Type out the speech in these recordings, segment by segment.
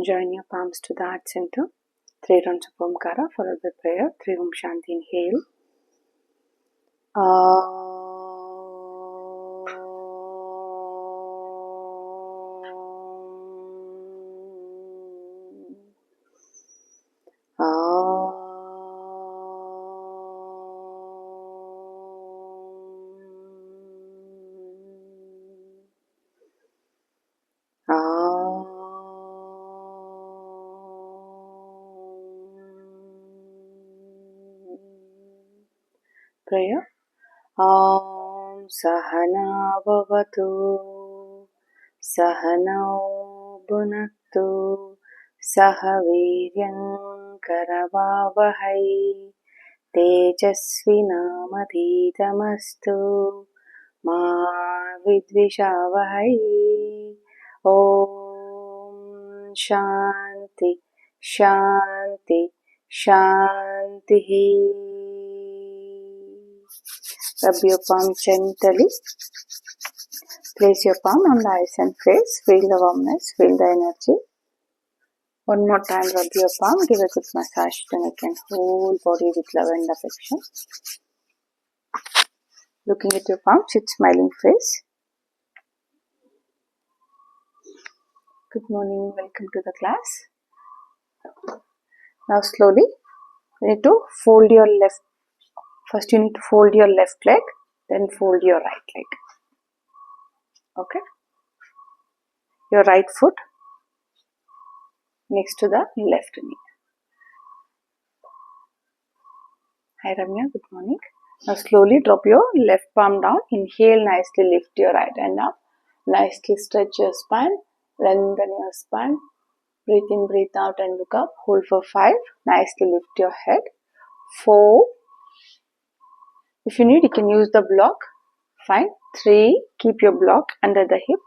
Join your palms to the heart center. 3 rounds of Omkara followed by prayer. 3 Om Shanti. Inhale. Prayer. Om Sahana Bhavatu Sahanau Bhunaktu Sahaviryam Karavavahai Tejasvinamodhitamastu Ma Vidvishavahai. Om Shanti Shanti Shanti. Rub your palm gently. Place your palm on the eyes and face. Feel the warmness, feel the energy. One more time, rub your palm. Give a good massage to neck and whole body with love and affection. Looking at your palm, sit smiling face. Good morning, welcome to the class. Now slowly, you need to fold your left. First you need to fold your left leg, then fold your right leg. Okay? Your right foot next to the left knee. Hi Ramya, good morning. Now slowly drop your left palm down. Inhale, nicely lift your right hand up. Nicely stretch your spine. Lengthen your spine. Breathe in, breathe out and look up. Hold for 5. Nicely lift your head. 4. If you need, you can use the block. Fine. 3. Keep your block under the hip.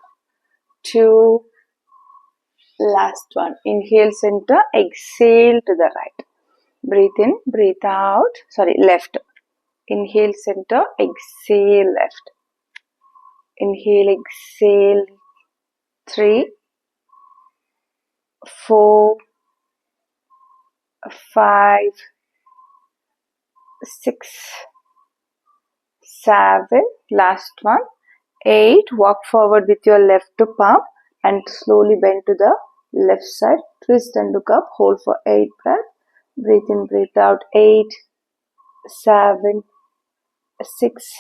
2. Last one. Inhale center. Exhale to the right. Breathe in, breathe out. Left. Inhale center. Exhale left. Inhale, exhale. 3, 4, 5, 6, 7. Last one. 8. Walk forward with your left palm and slowly bend to the left side. Twist and look up. Hold for 8 breaths. Breathe in, breathe out. 8, 7, 6.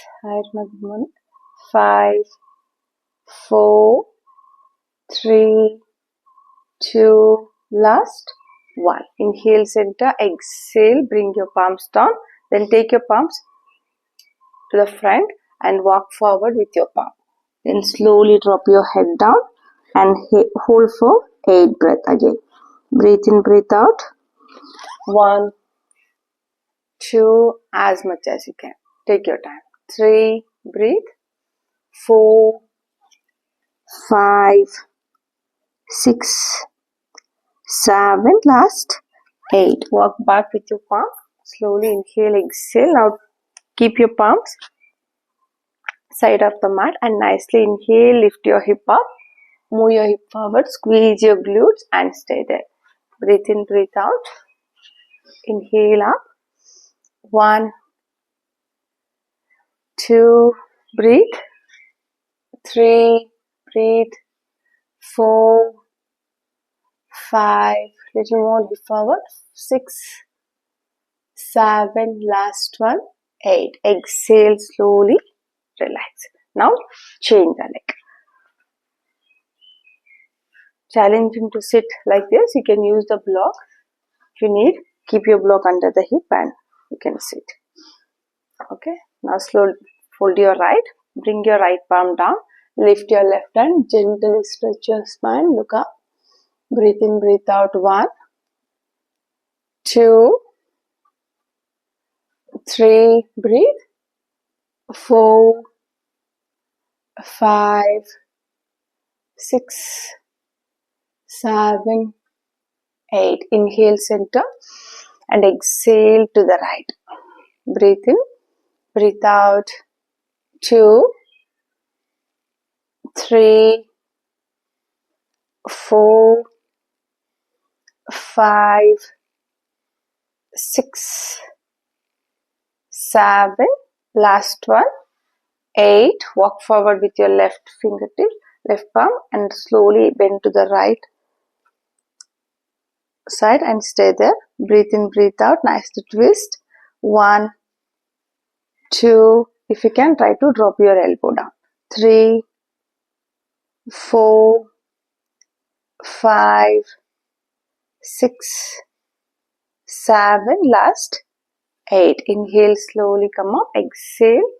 5, 4, 3, 2. Last 1. Inhale center. Exhale. Bring your palms down. Then take your palms to the front and walk forward with your palm. Then slowly drop your head down and hold for 8 breaths again. Breathe in, breathe out. 1, 2, as much as you can. Take your time. 3, breathe. 4, 5, 6, 7. Last 8. Walk back with your palm. Slowly inhale, exhale. Now keep your palms side of the mat and nicely inhale, lift your hip up, move your hip forward, squeeze your glutes and stay there. Breathe in, breathe out. Inhale up. 1, 2, breathe. 3, breathe. 4, 5, little more hip forward. 6, 7, last one. 8. Exhale slowly. Relax. Now change the leg. Challenging to sit like this. You can use the block. If you need, keep your block under the hip and you can sit. Okay. Now slowly fold your right. Bring your right palm down. Lift your left hand. Gently stretch your spine. Look up. Breathe in, breathe out. 1, 2, 3. Breathe. 4, 5, 6, 7, 8. Inhale center and exhale to the right. Breathe in, breathe out. 2, 3, 4, 5, 6, 7, last one, 8. Walk forward with your left fingertip, left palm, and slowly bend to the right side and stay there. Breathe in, breathe out. Nice to twist. 1, 2. If you can, try to drop your elbow down. 3, 4, 5, 6, 7. Last 8. Inhale, slowly come up. Exhale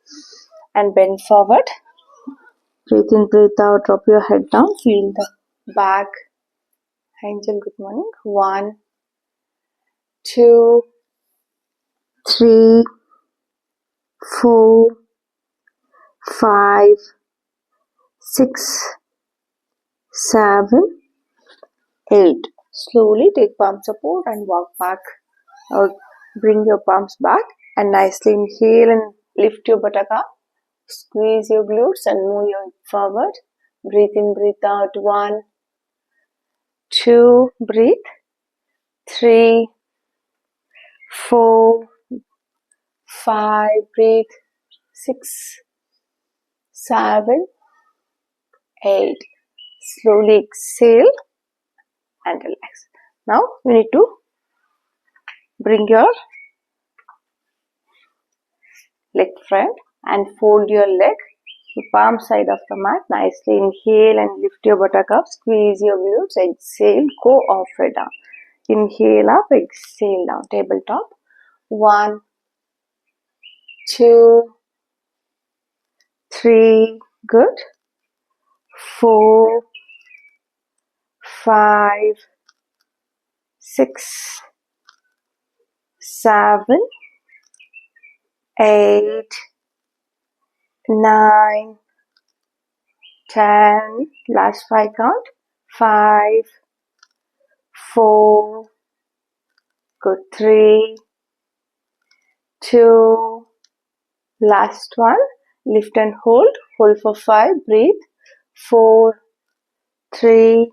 and bend forward. Breathe in, breathe out. Drop your head down. Feel the back. Angel, good morning. 1, 2, 3, 4, 5, 6, 7, 8. Slowly take palm support and walk back. Or bring your palms back and nicely inhale and lift your buttock up. Squeeze your glutes and move your hip forward. Breathe in, breathe out. 1, 2, breathe. 3, 4, 5, breathe. 6, 7, 8. Slowly exhale and relax. Now you need to bring your leg front and fold your leg, the palm side of the mat. Nicely inhale and lift your buttock up. Squeeze your glutes. Exhale. Go off and down. Inhale up. Exhale down. Tabletop. 1, 2, 3. Good. 4, 5, 6, 7, 8, 9, 10. Last 5 count. 5, 4. Good. 3, 2. Last one. Lift and hold. Hold for 5. Breathe. 4, 3,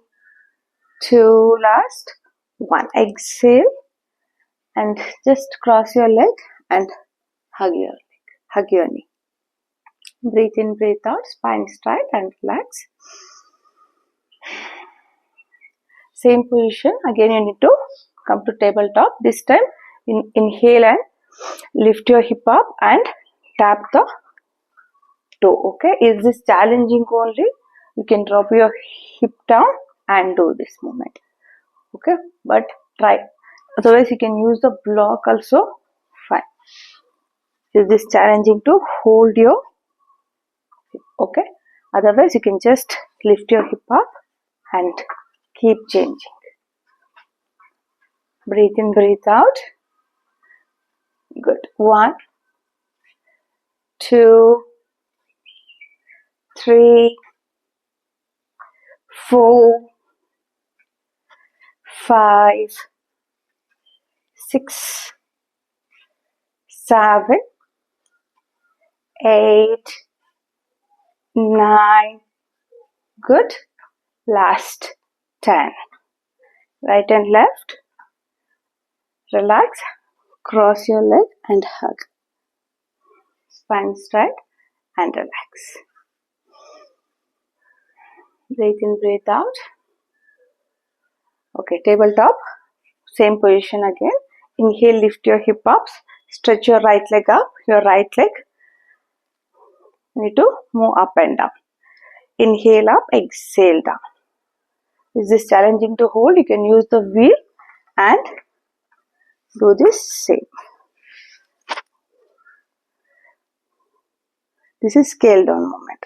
2. Last 1. Exhale and just cross your leg and hug your knee. Breathe in, breathe out. Spine straight and relax. Same position. Again you need to come to tabletop. This time inhale and lift your hip up and tap the toe. Okay, is this challenging only? You can drop your hip down and do this movement. Okay, but try. Otherwise you can use the block also. Fine. Is this challenging to hold your hip? Okay, otherwise you can just lift your hip up and keep changing. Breathe in, breathe out. Good. 1, 2, 3, 4, 5, 6, 7, 8, 9. Good. Last 10. Right and left. Relax. Cross your leg and hug. Spine straight and relax. Breathe in, breathe out. Okay, tabletop. Same position again. Inhale, lift your hip ups. Stretch your right leg up. Your right leg. You need to move up and down. Inhale up, exhale down. Is this challenging to hold? You can use the wheel and do this same. This is scale down movement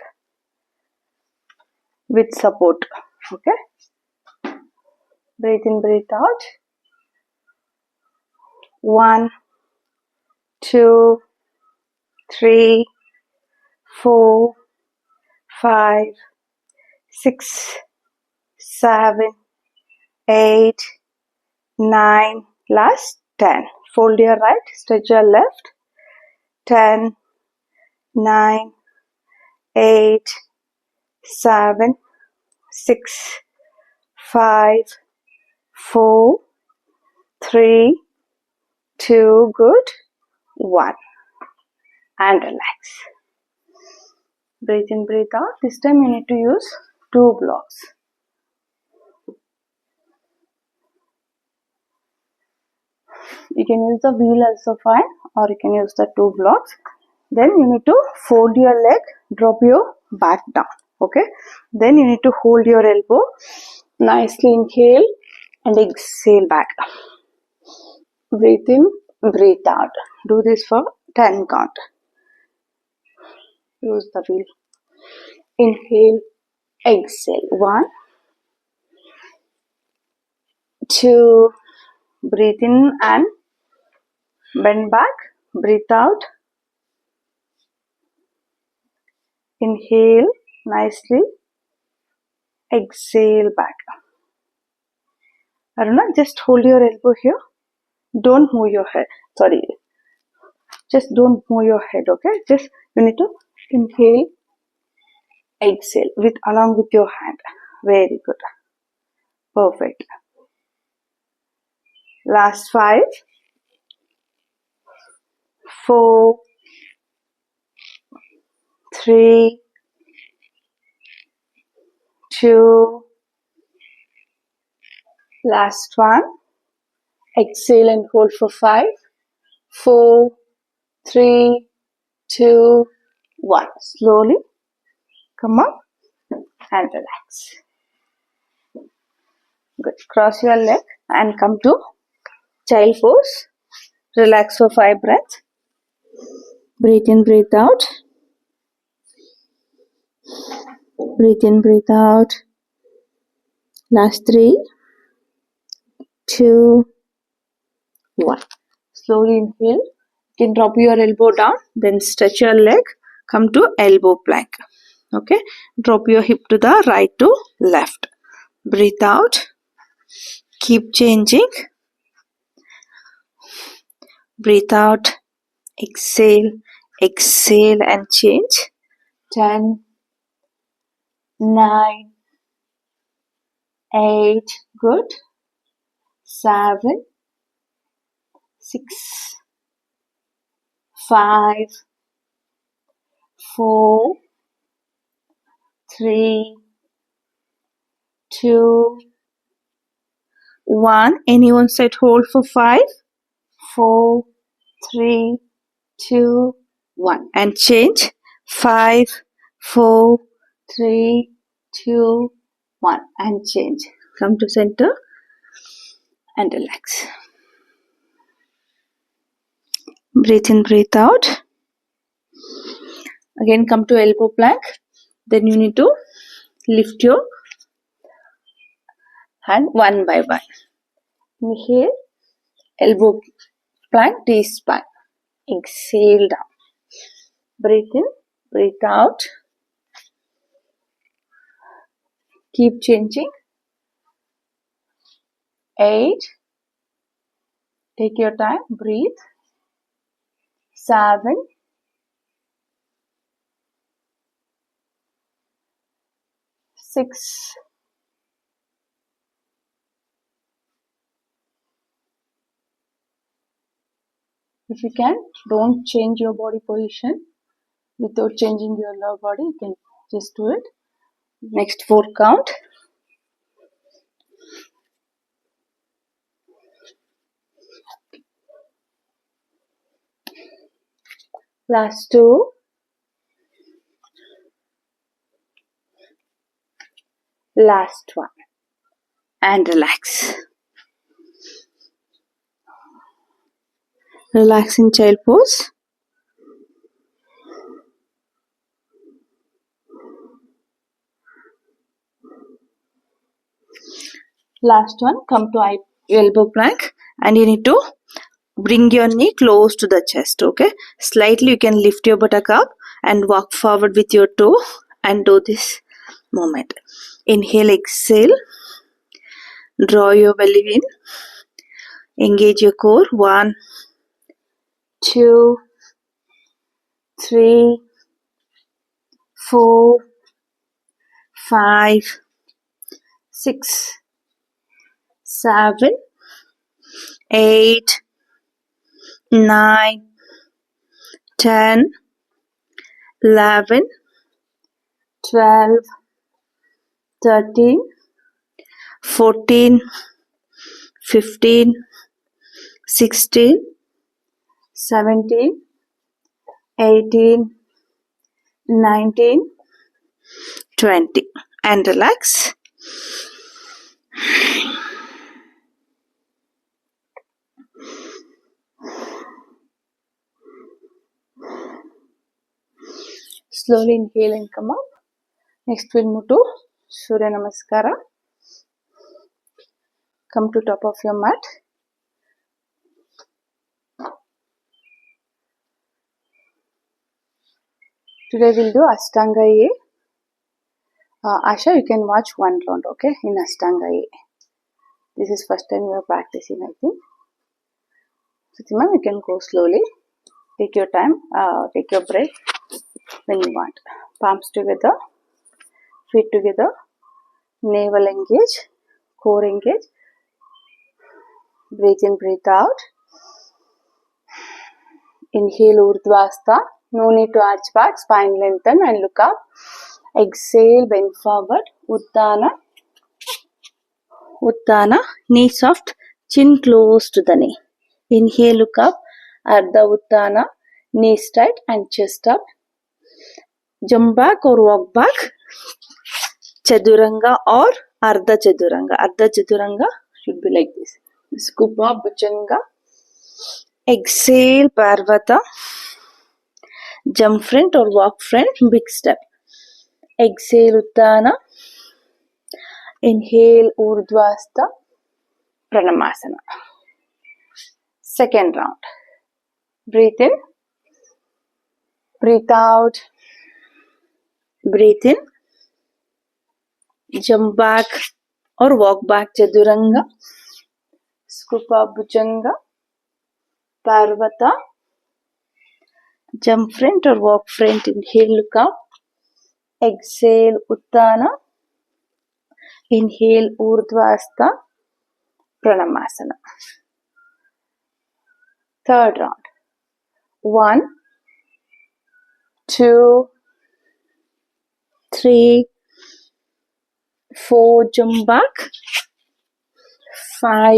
with support. Okay. Breathe in, breathe out. 1, 2, 3, 4, 5, 6, 7, 8, 9. Last 10. Fold your right, stretch your left. 10, 9, 8, 7, 6, 5, 4, 3, 2, good, 1, and relax. Breathe in, breathe out. This time you need to use 2 blocks. You can use the wheel also fine, or you can use the 2 blocks. Then you need to fold your leg, drop your back down. Okay. Then you need to hold your elbow. Nicely inhale and exhale back. Breathe in, breathe out. Do this for 10 count. Use the wheel. Inhale, exhale. 1, 2. Breathe in and bend back. Breathe out. Inhale nicely. Exhale back. Aruna, just hold your elbow here. Don't move your head. Sorry. Just don't move your head, okay? Just you need to inhale, exhale along with your hand. Very good. Perfect. Last 5, 4, 3, 2. Last one. Exhale and hold for 5, 4, 3, 2, 1. Slowly come up and relax. Good. Cross your leg and come to child pose. Relax for 5 breaths. Breathe in, breathe out. Breathe in, breathe out. Last 3, 2, 1. Slowly inhale. You can drop your elbow down. Then stretch your leg. Come to elbow plank. Okay. Drop your hip to the right to left. Breathe out. Keep changing. Breathe out. Exhale. Exhale and change. 10, 9, 8. Good. 7, 6, 5, 4, 3, 2, 1. Anyone said hold for 5, 4, 3, 2, 1. And change. 5, 4, 3, 2, 1. And change. Come to center and relax. Breathe in, breathe out. Again come to elbow plank. Then you need to lift your hand one by one. Inhale, elbow plank, T-spine. Exhale down. Breathe in, breathe out. Keep changing. 8. Take your time. Breathe. 7. 6. 'If you can, don't change your body position without changing your lower body. You can just do it. Next 4 count. Last 2. Last 1. And relax. Relax in child pose. Last one, come to elbow plank, and you need to bring your knee close to the chest. Okay, slightly you can lift your buttock up and walk forward with your toe and do this movement. Inhale, exhale, draw your belly in, engage your core. 1, 2, 3, 4, 5, 6, 7, 8, 9, 10, 11, 12, 13, 14, 15, 16, 17, 18, 19, 20. And relax. Slowly inhale and come up. Next we'll move to Surya Namaskara. Come to top of your mat. Today we'll do Ashtanga A. Asha, you can watch one round, okay, in Ashtanga A. This is first time you are practicing, I think. Sutima, you can go slowly. Take your time. Take your break when you want. Palms together. Feet together. Navel engage. Core engage. Breathe in, breathe out. Inhale Urdhvasta. No need to arch back. Spine lengthen and look up. Exhale, bend forward. Uddhana. Uddhana. Knee soft. Chin close to the knee. Inhale, look up. Ardha Uddhana. Knees tight and chest up. Jump back or walk back. Chaduranga or Ardha Chaduranga. Ardha Chaduranga should be like this. Scoop up Bhujanga. Exhale Parvata. Jump front or walk front. Big step. Exhale Uddhana. Inhale Urdhvasta. Pranamasana. Second round. Breathe in. Breathe out. Breathe in. Jump back or walk back Chaduranga. Scoop up Bhujanga. Parvata. Jump front or walk front. Inhale, look up. Exhale Uddhana. Inhale Urdhvasta. Pranamasana. Third round. 1, 2, 3, 4. Jump back. 5,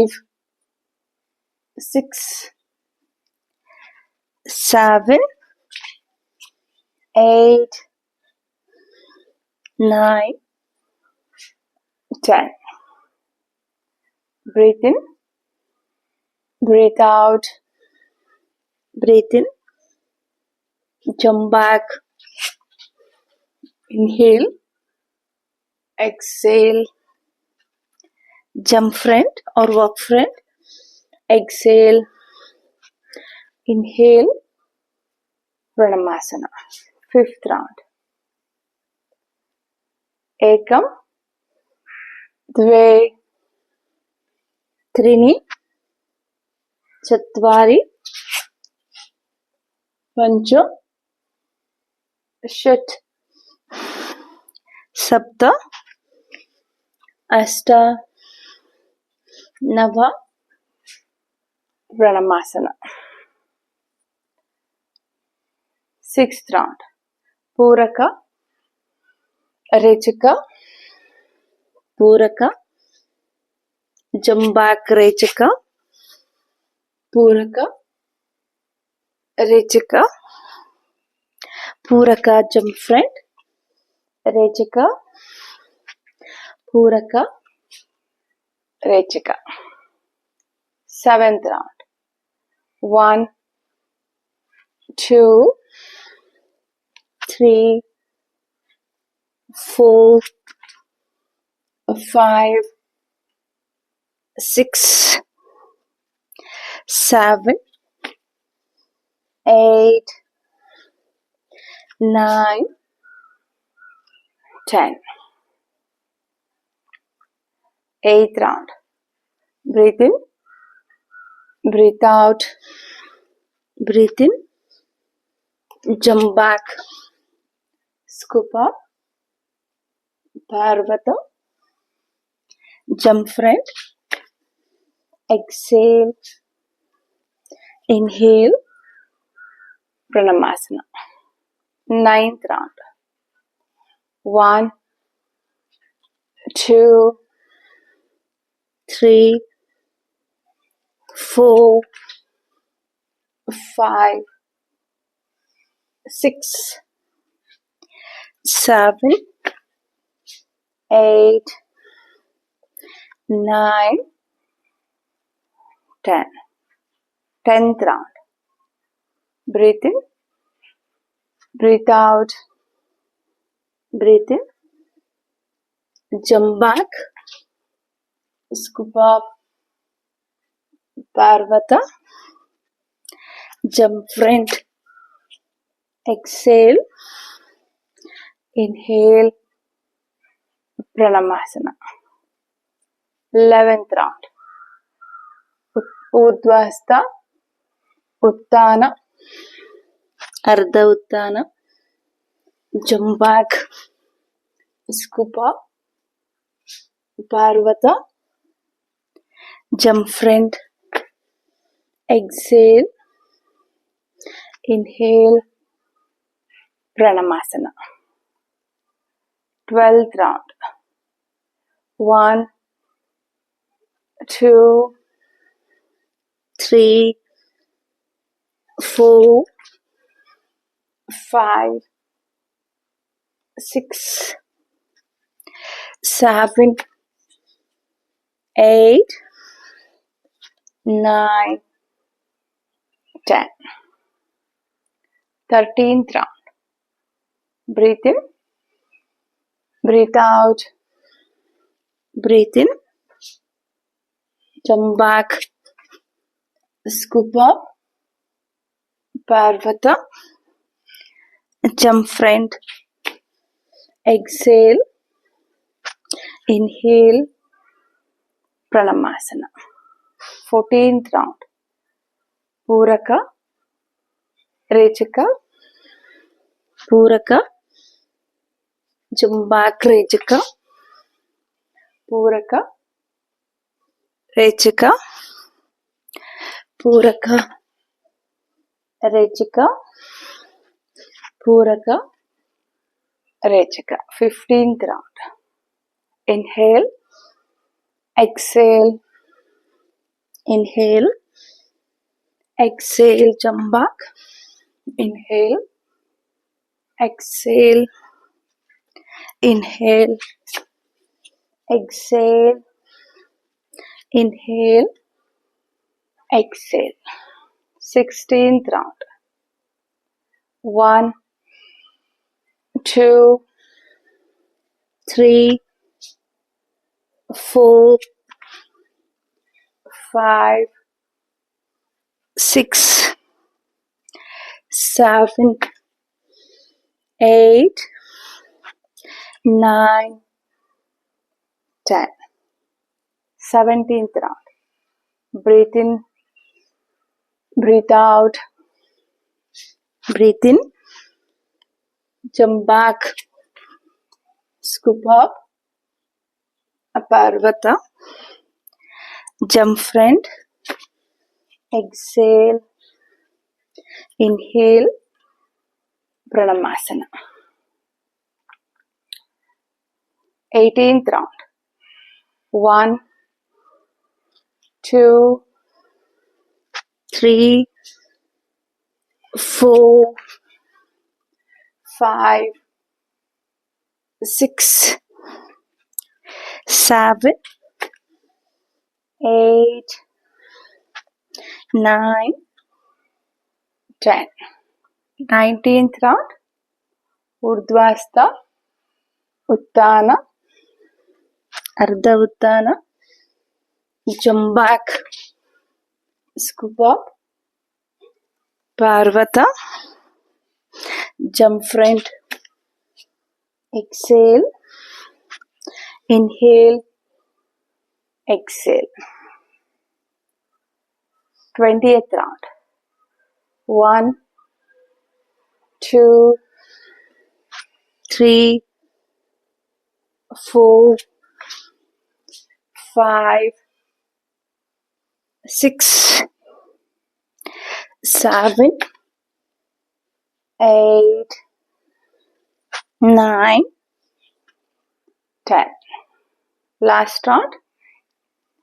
6, 7, 8, 9, 10. Breathe in. Breathe out. Breathe in. Jump back. Inhale. Exhale. Jump front or walk front. Exhale. Inhale. Pranamasana. Fifth round. Ekam. Dve. Trini. Chatvari. Pancha. Shat. Sapta. Ashta. Nava. Pranamasana. Sixth round. Puraka. Rechaka. Puraka. Jump back Rechaka. Puraka. Rechaka. Puraka jump front. Rechaka. Puraka. Rechaka. Seventh round. 1, 2, 3, 4, 5, 6, 7, 8, 9, 10. Eighth round. Breathe in. Breathe out. Breathe in. Jump back. Scoop up. Parvata. Jump front. exhale, inhale, Pranamasana. 9th round. 1, 2, 3, 4, 5, 6, 7, 8, 9, 10. 10th round. Breathe in, breathe out, breathe in, jump back, scoop up, Parvata, jump front, exhale, inhale, Pranamasana. 11th round. Urdhvastha, Uttana, Ardha Uttana, jump back, scoop up, Parvata, jump front, exhale, inhale, Pranamasana. 12th round. 1, 2, 3, 4, 5, 6, 7, 8, 9, 10. 13th round. Breathe in, breathe out, breathe in, jump back, scoop up, Parvata, jump front, exhale, inhale, Pranamasana. 14th round. Puraka, Rechaka, Puraka, jump back, Rechaka, Puraka, Rechaka, Puraka, Rechaka, Puraka, Rechaka. 15th round. Inhale, exhale, inhale, exhale, jump back, inhale, exhale, inhale, exhale, inhale, exhale. 16th round. 1, 2, 3, 4, 5, 6, 7, 8, 9, 10. 17th round. Breathe in, breathe out, breathe in, jump back, scoop up, Parvata, jump front, exhale, inhale, Pranamasana. 18th round. 1, 2, 3, 4, 5, 6, 7, 8, 9, 10. 19th round. Urdhvastha, Uttana, Ardha Uttana, jump back, scoop up, Parvata, jump front, exhale, inhale, exhale. 20th round. 1, 2, 3, 4, 5, 6, 7, 8, 9, 10. Last round.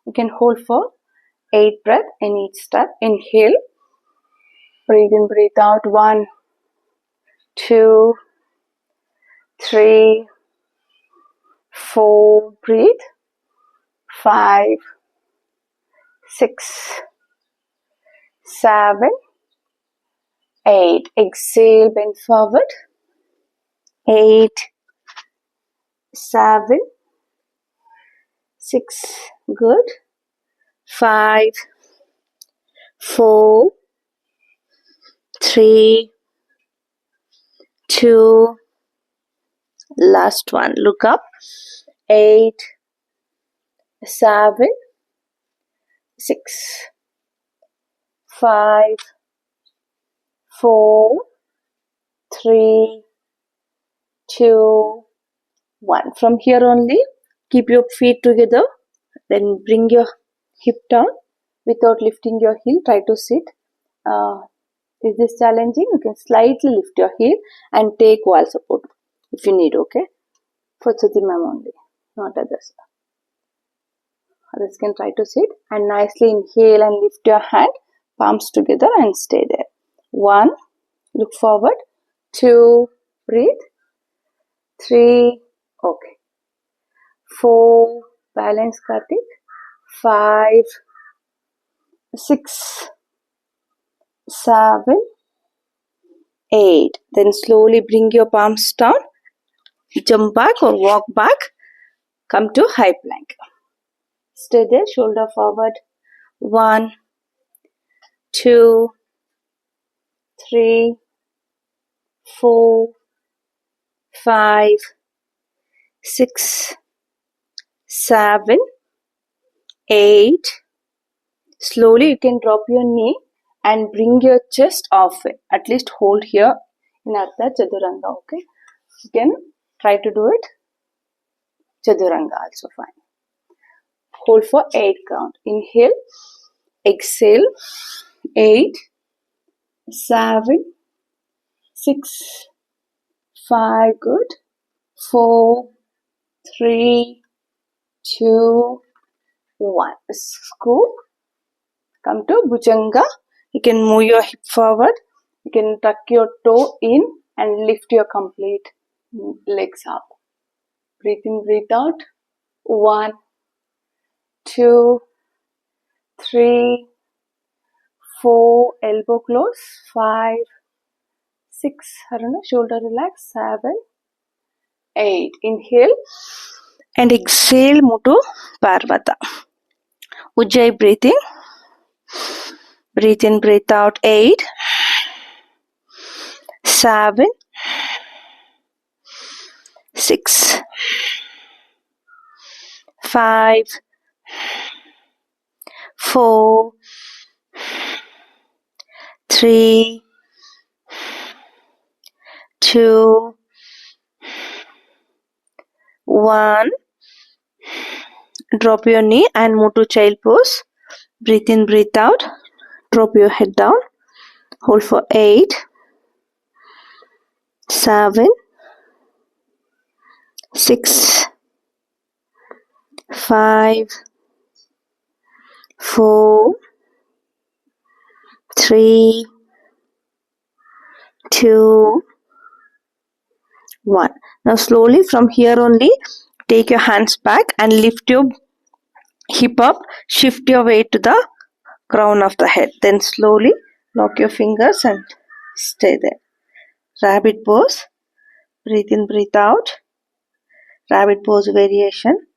You can hold for 8 breaths in each step. Inhale. Breathe in, breathe out. 1, 2, 3, 4. Breathe. 5, 6, 7, 8. Exhale, bend forward. 8, 7, 6. Good. 5, 4, 3, 2. Last one. Look up. 8, 7, 6, 5, 4, 3, 2, 1. From here only, keep your feet together. Then bring your hip down without lifting your heel. Try to sit. Is this challenging? You can slightly lift your heel and take wall support if you need, okay? For Chati ma'am only, not others. Others can try to sit and nicely inhale and lift your hand, palms together and stay there. 1, look forward. 2, breathe. 3, okay. 4, balance Kartik. 5, 6, 7, 8. Then slowly bring your palms down. Jump back or walk back. Come to high plank. Stay there, shoulder forward. 1, 2, 3, 4, 5, 6, 7, 8. Slowly you can drop your knee and bring your chest off it. At least hold here in Ardha Chaduranga, okay? You can try to do it. Chaduranga also fine. Hold for 8 count. Inhale, exhale. 8, 7, 6, 5, good. 4, 3, 2, 1. Scoop. Come to Bhujanga. You can move your hip forward. You can tuck your toe in and lift your complete legs up. Breathe in, breathe out. 1, 2, 3, 4. Elbow close. 5, 6. Haruna, shoulder relax. 7, 8. Inhale and exhale. Move to Parvata. Ujjayi breathing. Breathe in, breathe out. 8, 7, 6, 5, 4, 3, 2, 1. Drop your knee and move to child pose. Breathe in, breathe out. Drop your head down. Hold for 8, 7, 6, 5, 4, 3, 2, 1. Now slowly from here only, take your hands back and lift your hip up. Shift your weight to the crown of the head. Then slowly lock your fingers and stay there. Rabbit pose. Breathe in, breathe out. Rabbit pose variation.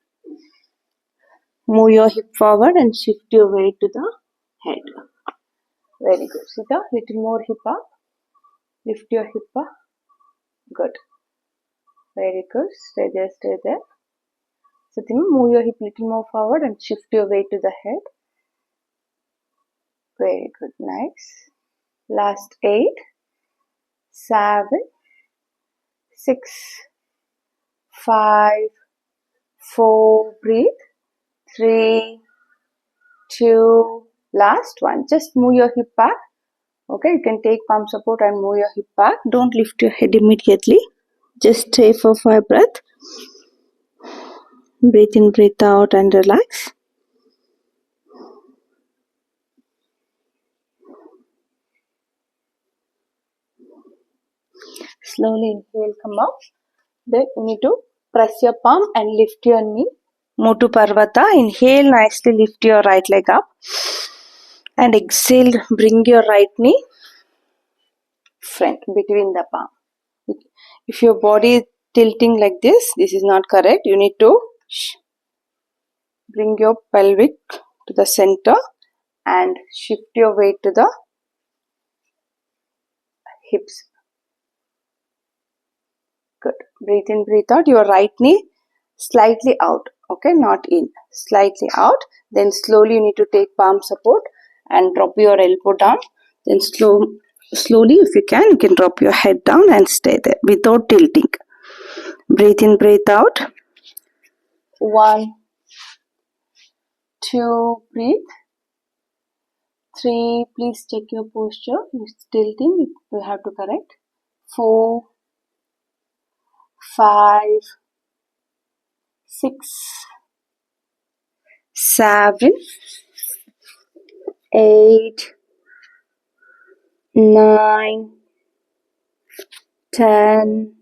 Move your hip forward and shift your weight to the head. Very good. Sita, little more hip up. Lift your hip up. Good. Very good. Stay there, stay there. Satima, move your hip little more forward and shift your weight to the head. Very good. Nice. Last 8, 7, 6, 5, 4. Breathe. 3, 2, Last one. Just move your hip back. Okay, you can take palm support and move your hip back. Don't lift your head immediately. Just stay for 5 breaths. Breathe in, breathe out, and relax. Slowly inhale, come up. Then you need to press your palm and lift your knee. Move to Parvata. Inhale, nicely lift your right leg up. And exhale, bring your right knee front between the palm. If your body is tilting like this is not correct. You need to bring your pelvic to the center and shift your weight to the hips. Good. Breathe in, breathe out. Your right knee slightly out. Okay, not in. Slightly out. Then slowly you need to take palm support and drop your elbow down. Then slowly, if you can drop your head down and stay there without tilting. Breathe in, breathe out. 1, 2, breathe. 3, please check your posture. It's tilting, you have to correct. 4, 5, 6, 7, 8, 9, 10,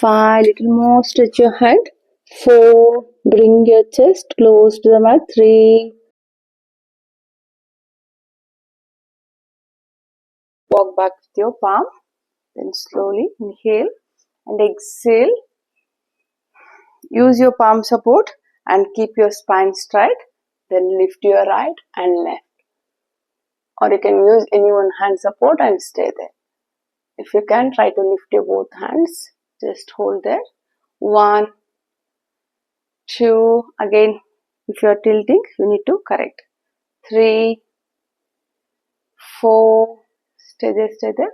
5, little more, stretch your hand. 4, bring your chest close to the mat. 3, walk back with your palm. Then slowly inhale and exhale. Use your palm support and keep your spine straight. Then lift your right and left. Or you can use any one hand support and stay there. If you can, try to lift your both hands. Just hold there. 1, 2, again, if you are tilting, you need to correct. 3, 4, stay there.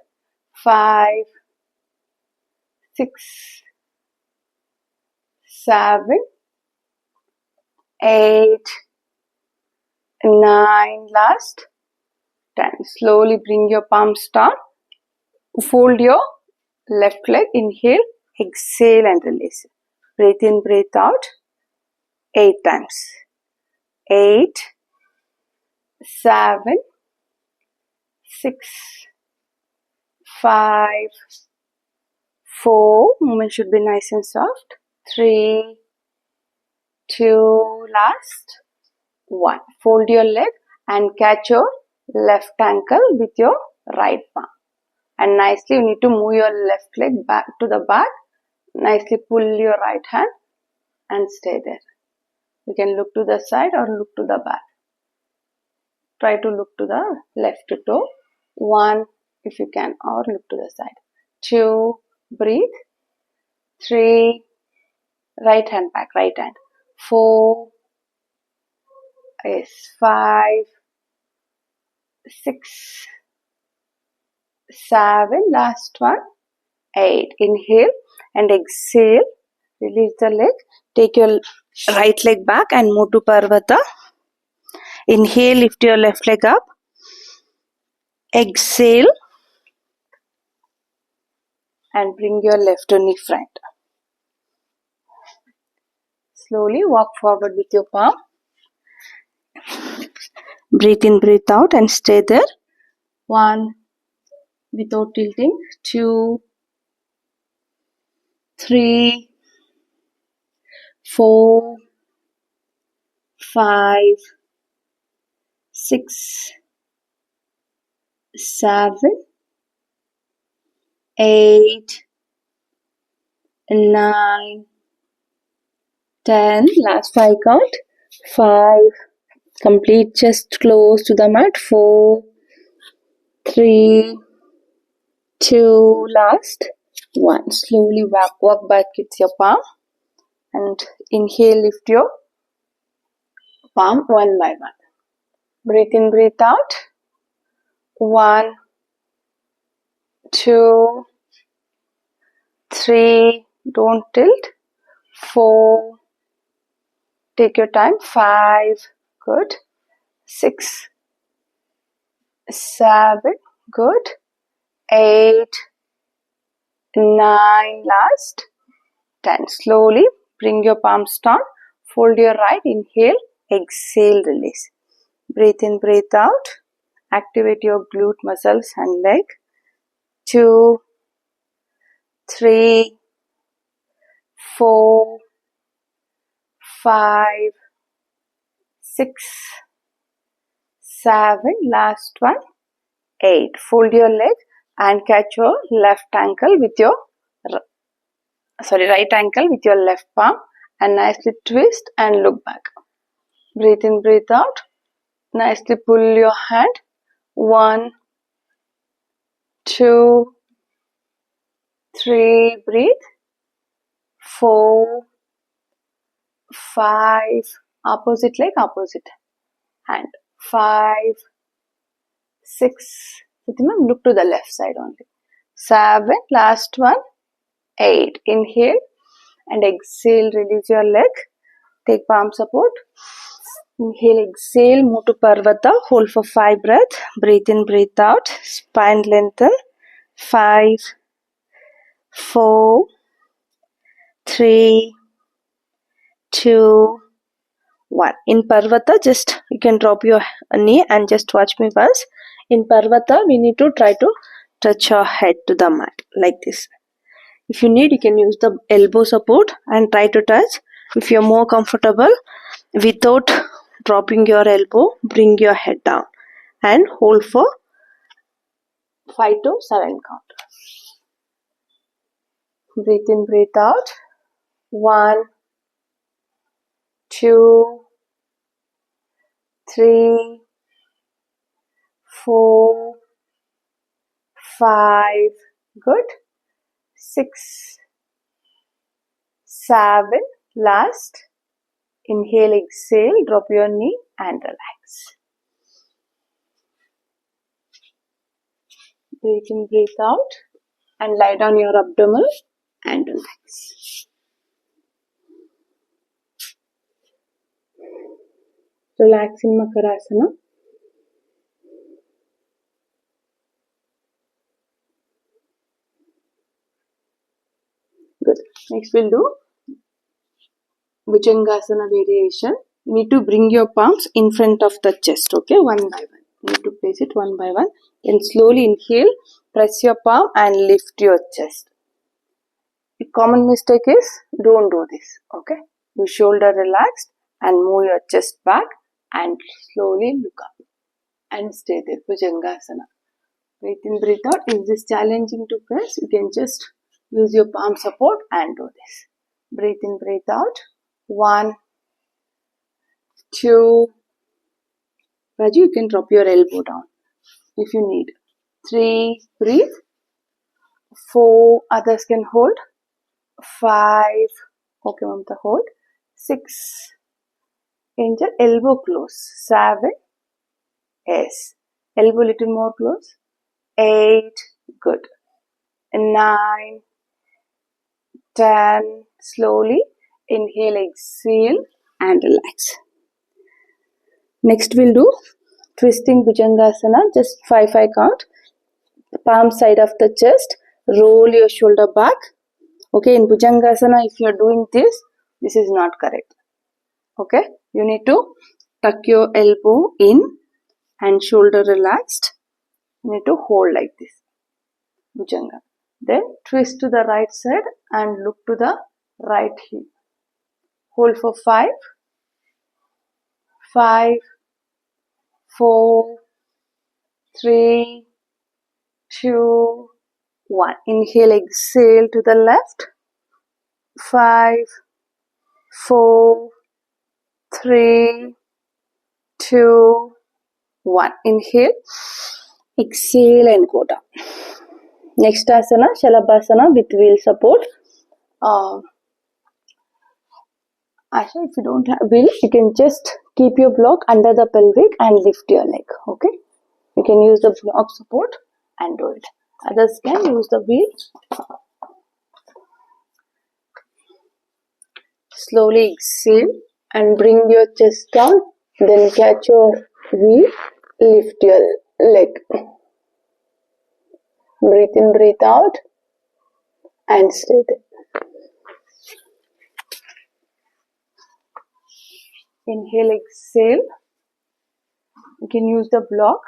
5, 6, 7, 8, 9, last 10. Slowly bring your palms down. Fold your left leg. Inhale, exhale and release. Breathe in, breathe out. 8 times. 8, 7, 6, 5, 4. Movement should be nice and soft. 3, 2, last 1. Fold your leg and catch your left ankle with your right palm. And nicely you need to move your left leg back to the back. Nicely pull your right hand and stay there. You can look to the side or look to the back. Try to look to the left toe. 1, if you can, or look to the side. 2, breathe. 3, right hand back, right hand. 4, yes, 5, 6, 7, last one, 8. Inhale and exhale. Release the leg. Take your right leg back and move to Parvata. Inhale, lift your left leg up. Exhale and bring your left knee front. Slowly walk forward with your palm. Breathe in, breathe out and stay there. 1, without tilting. 2, 3, 4, 5, 6, 7, 8, 9, 10. Last 5 count. 5. Complete chest close to the mat. 4, 3, 2. Last 1. Slowly walk back with your palm and inhale, lift your palm one by one. Breathe in, breathe out. 1, 2, 3. Don't tilt. 4. Take your time. 5. Good. 6, 7, good, 8, 9, last, 10. Slowly bring your palms down, fold your right, inhale, exhale, release. Breathe in, breathe out, activate your glute muscles and leg. 2, 3, 4, 5, 6, 7, last one, 8. Fold your leg and catch your left ankle with your right ankle with your left palm and nicely twist and look back. Breathe in, breathe out. Nicely pull your hand. 1, 2, 3, breathe. 4, 5, opposite leg, opposite hand. 5, 6, look to the left side only. 7, last one, 8. Inhale and exhale, release your leg. Take palm support. Inhale, exhale, move to Parvata. Hold for 5 breaths. Breathe in, breathe out. Spine lengthen. 5, 4, 3, 2, 1. In Parvata, just you can drop your knee and just watch me once. In Parvata, we need to try to touch our head to the mat like this. If you need, you can use the elbow support and try to touch. If you're more comfortable, without dropping your elbow, bring your head down and hold for 5 to 7 count. Breathe in, breathe out. 1, 2, 3, 4, 5, good. 6, 7, last. Inhale, exhale, drop your knee and relax. Breathe in, breathe out and lie down your abdomen and relax. Relax in Makarasana. Good. Next we'll do Bhujangasana variation. You need to bring your palms in front of the chest, okay, one by one. You need to place it one by one. Then slowly inhale, press your palm and lift your chest. A common mistake is don't do this, okay. Your shoulder relaxed and move your chest back and slowly look up and stay there, Bhujangasana. Breathe in, breathe out. If this is challenging to press, you can just use your palm support and do this. Breathe in, breathe out. 1, 2, Raju, you can drop your elbow down if you need. 3, breathe. 4, others can hold. 5, okay, Mamta, hold. 6, angel, elbow close. 7, yes, elbow little more close. 8, good. 9, 10, slowly inhale, exhale and relax. Next we'll do twisting Bhujangasana, just 5 count. Palm side of the chest, roll your shoulder back. Okay, in Bhujangasana, if you're doing this is not correct. Okay, you need to tuck your elbow in and shoulder relaxed. You need to hold like this, Bhujanga. Then twist to the right side and look to the right heel. Hold for 5, 5, 4, 3, 2, 1. Inhale, exhale to the left. 5, 4, 3, 2, 1. Inhale, exhale and go down. Next asana, Shalabhasana with wheel support. Asha, if you don't have wheel, you can just keep your block under the pelvic and lift your leg. Okay, you can use the block support and do it. Others can use the wheel. Slowly exhale and bring your chest down. Then catch your we lift your leg. Breathe in, breathe out, and stay there. Inhale, exhale. You can use the block.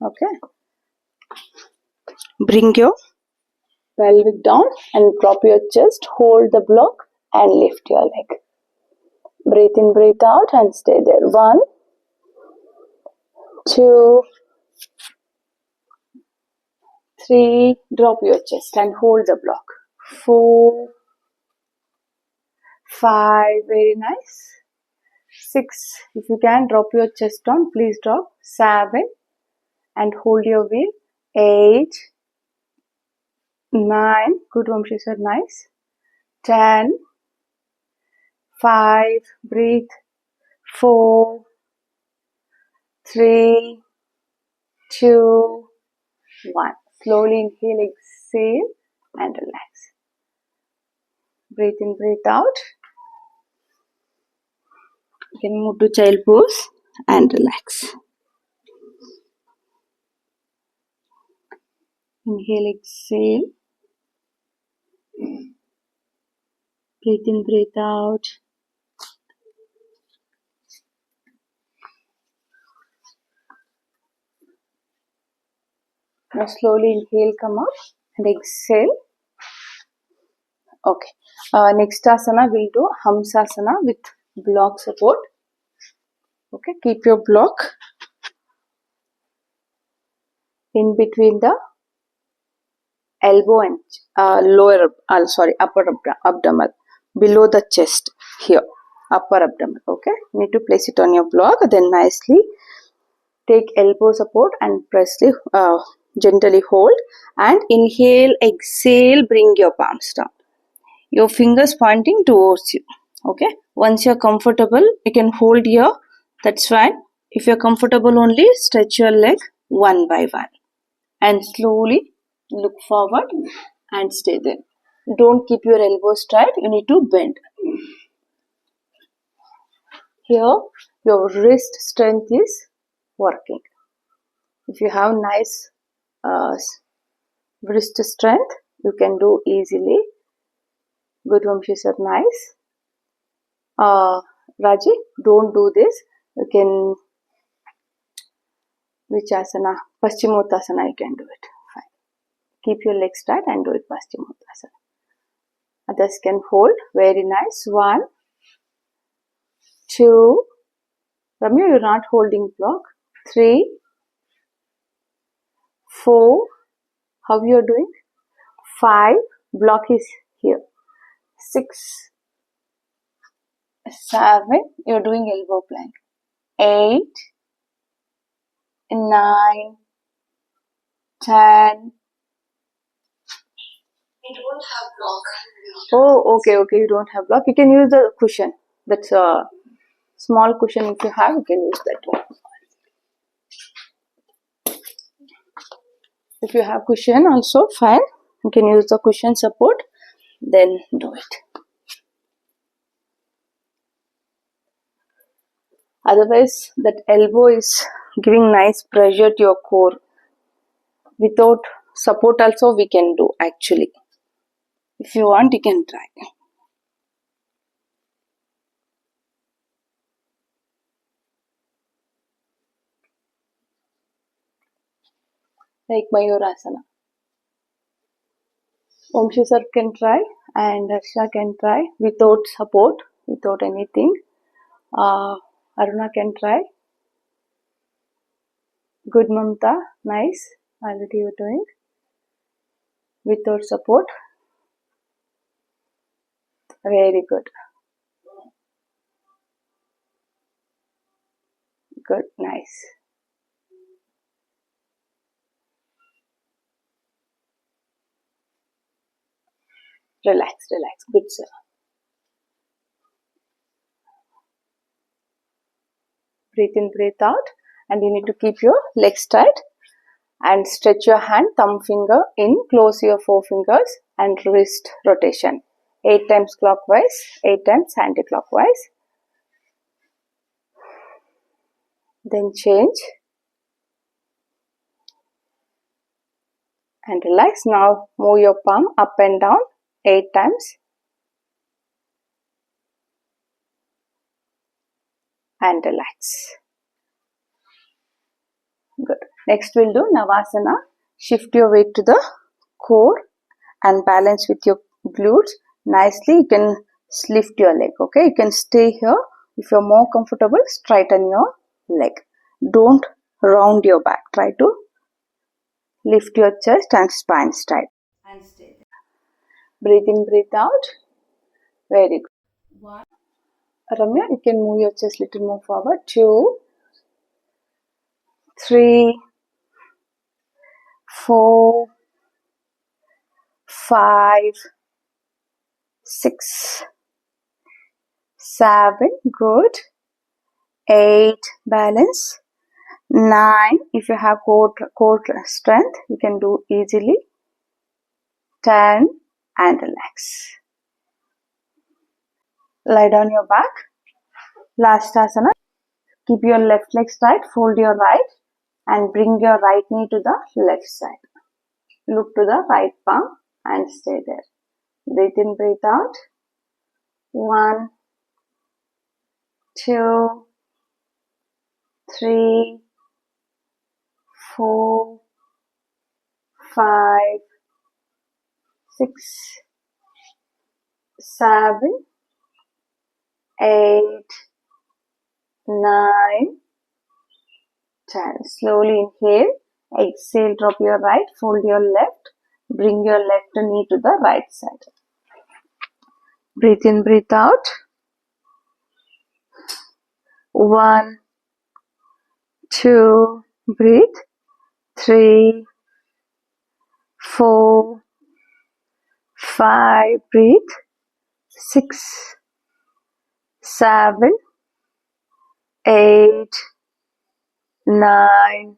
Okay. Bring your pelvic down and drop your chest. Hold the block and lift your leg. Breathe in, breathe out, and stay there. 1, 2, 3. Drop your chest and hold the block. 4, 5. Very nice. 6. If you can, drop your chest down. Please drop. 7. And hold your wheel. 8, 9. Good, Vamshi sir. Nice. 10. 5. Breathe. 4, 3, 2, 1. Slowly inhale, exhale, and relax. Breathe in, breathe out. You can move to child pose and relax. Inhale, exhale. Breathe in, breathe out. Now slowly inhale, come up and exhale. Okay. Next asana we'll do Hamsasana with block support. Okay. Keep your block in between the elbow and upper abdomen, below the chest here, upper abdomen. Okay. Need to place it on your block. Then nicely take elbow support and gently hold, and inhale, exhale, bring your palms down. Your fingers pointing towards you. Okay. Once you're comfortable, you can hold here. That's fine. If you're comfortable, only stretch your leg one by one. And slowly look forward and stay there. Don't keep your elbows straight. You need to bend. Here, your wrist strength is working. If you have nice wrist strength, you can do easily. Good, Vamshi sir, nice. Raji, don't do this. You can, which asana? Paschimottanasana, you can do it. Fine. Keep your legs straight and do it Paschimottanasana. Others can hold. Very nice. 1, 2. Ramya, you're not holding block. 3, 4. How you are doing? 5. Block is here. 6, 7. You're doing elbow plank. 8, 9, 10. You don't have block. Oh, okay. You don't have block. You can use the cushion. That's a small cushion. If you have, you can use that one. If you have cushion also, fine. You can use the cushion support. Then do it. Otherwise, that elbow is giving nice pressure to your core. Without support also we can do actually. If you want, you can try. Like Mayurasana. Vamshi sir can try and Harsha can try without support, without anything. Aruna can try. Good, Mamta. Nice. Already you're doing. Without support. Very good. Good. Nice. Relax. Good, sir. Breathe in, breathe out. And you need to keep your legs tight. And stretch your hand, thumb finger in, close your forefingers and wrist rotation. 8 times clockwise, 8 times anti-clockwise. Then change and relax. Now move your palm up and down 8 times and relax. Good. Next we'll do Navasana. Shift your weight to the core and balance with your glutes. Nicely you can lift your leg. Okay, you can stay here. If you're more comfortable, straighten your leg. Don't round your back. Try to lift your chest and spine straight. And stay there. Breathe in, breathe out. Very good. 1. Ramya, you can move your chest a little more forward. 2, 3, 4, 5, 6, 7. Good. 8. Balance. 9. If you have core strength, you can do easily. 10. And relax. Lie down your back. Last asana. Keep your left leg straight. Fold your right. And bring your right knee to the left side. Look to the right palm and stay there. Breathe in, breathe out. 1, 2, 3, 4, 5, 6, 7, 8, 9, 10. Slowly inhale. Exhale, drop your right, fold your left. Bring your left knee to the right side. Breathe in, breathe out. 1, 2, breathe. 3, 4, 5, breathe. 6, 7, 8, 9,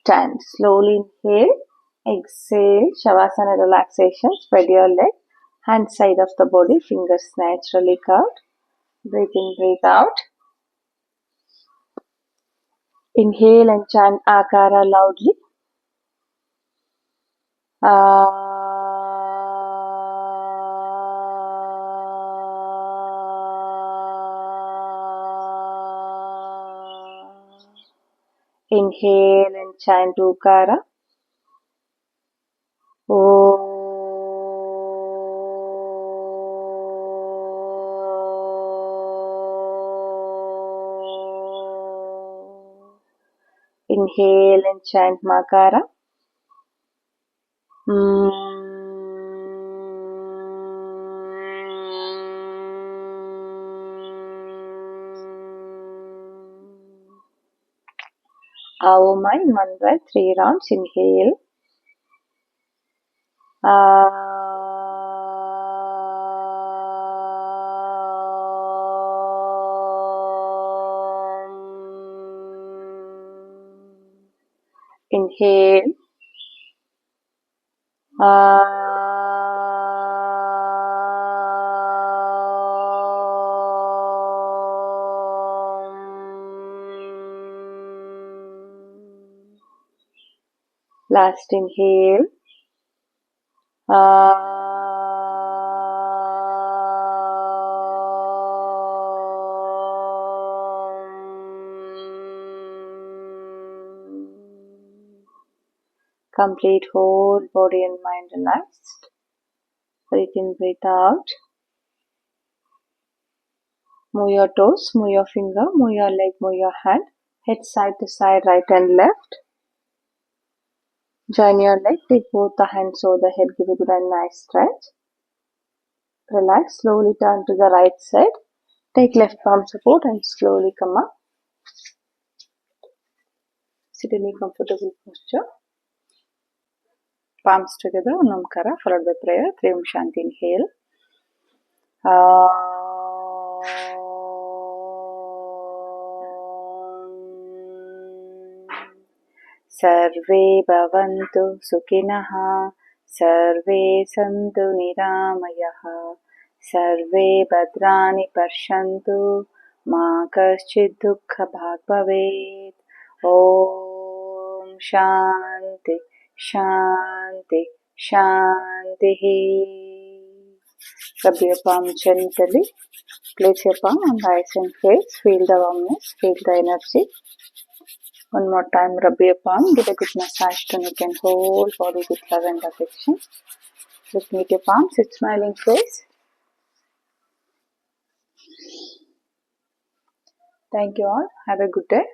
10. Slowly inhale. Exhale. Shavasana relaxation. Spread your leg. Hand side of the body. Fingers naturally curved. Breathe in, breathe out. Inhale and chant Akara loudly. Inhale and chant Ukara. Inhale and chant Makara. Avumai mantra 3 rounds. Inhale. Inhale. Last inhale. Complete whole body and mind relaxed. Breathe in, breathe out. Move your toes, move your finger, move your leg, move your hand. Head side to side, right and left. Join your leg, take both the hands over the head, give a good and nice stretch. Relax, slowly turn to the right side. Take left palm support and slowly come up. Sit in a comfortable posture. Palms together, Namkara, followed by prayer. 3 Shanti. Inhale. Sarve bhavantu sukinaha, sarve santu niramayah, sarve bhadrani parsyantu, मा कश्चित् दुःखभाग् भवेत्. Om Shanti Shanti Shanti. Rub your palm gently. Place your palm on the eyes and face. Feel the warmness, feel the energy. One more time, rub your palm. Give a good massage to neck and whole body with love and affection. Look at your palms with smiling face. Thank you all. Have a good day.